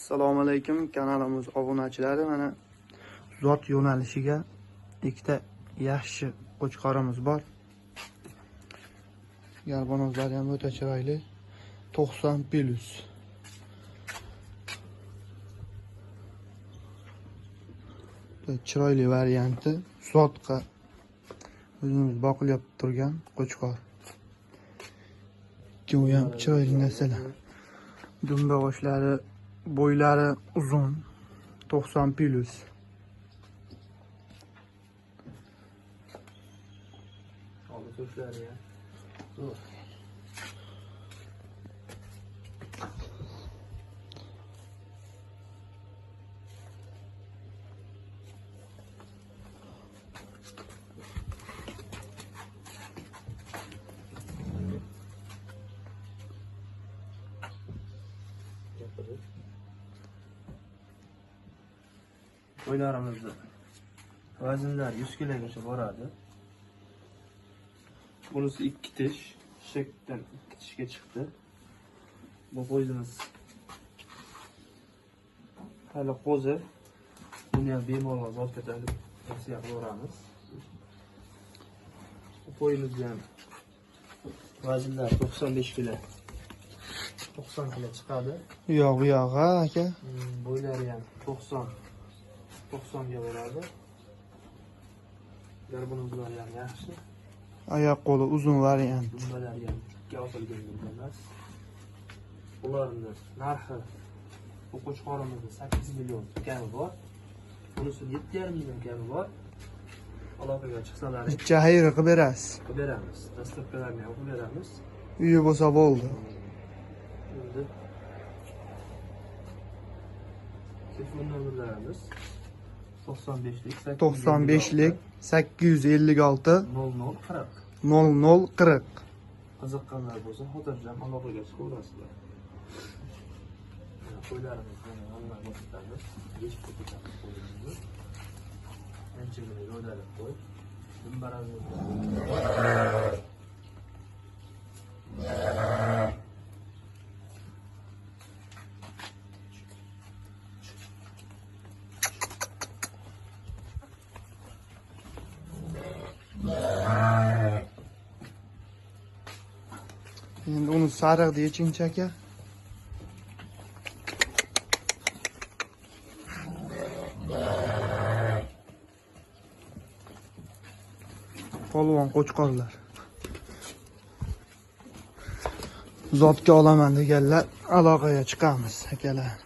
Assalomu alaykum kanalimiz obunachilari. Mana zot yo'nalishiga ikkita yaxshi qo'chqorimiz bor. Garbonozlari ham o'ta chiroyli. 90+. Chiroyli varianti. Zotqa o'zimiz boqilib turgan qo'chqor. Bu ham chiroyli narsalar. Dumba boshlari, bo'ylari uzun, 90+. Oldi so'zlari ya. Zo'r. Qo'ylarimizda vaznlar 100 kilogacha boradi. Bunisi 2 tish, shakdan 2 tishga chiqdi. Bu qo'yimiz hali qo'zi. Buni ham bemalol zotga tavsiya qilamiz. Bu qo'yimizda ham vaznlar 95 kilo. 90 kilo chiqadi. Yog'i aka. Bo'ylari ham 90 ga boradi. Garbonozlari ham yaxshi. Oyoq qo'li uzun variant. Dumbalari ham tikka osilgan emas. Ularning narxi bu qo'chqorimizda 8 million kami bor. Bunisi 7,5 million kami bor. Aloqaga chiqsalaring Necha xayri qilib berasiz. qilib beramiz. Dastlabkilarni ham qilib beramiz. Uyi bo'lsa bo'ldi. Endi telefon nomerlarimiz 95lik 856 0040. 0040. Qiziqqanlar bo'lsa xotirjam aloqaga chiqaverasizlar. Qo'ylarimizni hamma ko'rsatamiz. Yechib ko'rsatamiz qo'ylarimizni. Anchagina yo'dalib qo'y. Dumbaramizni Endi uni sariq deyichinchi aka. Polvon qo'chqorlar. Zotga olaman deganlar aloqaga chiqamiz akalar.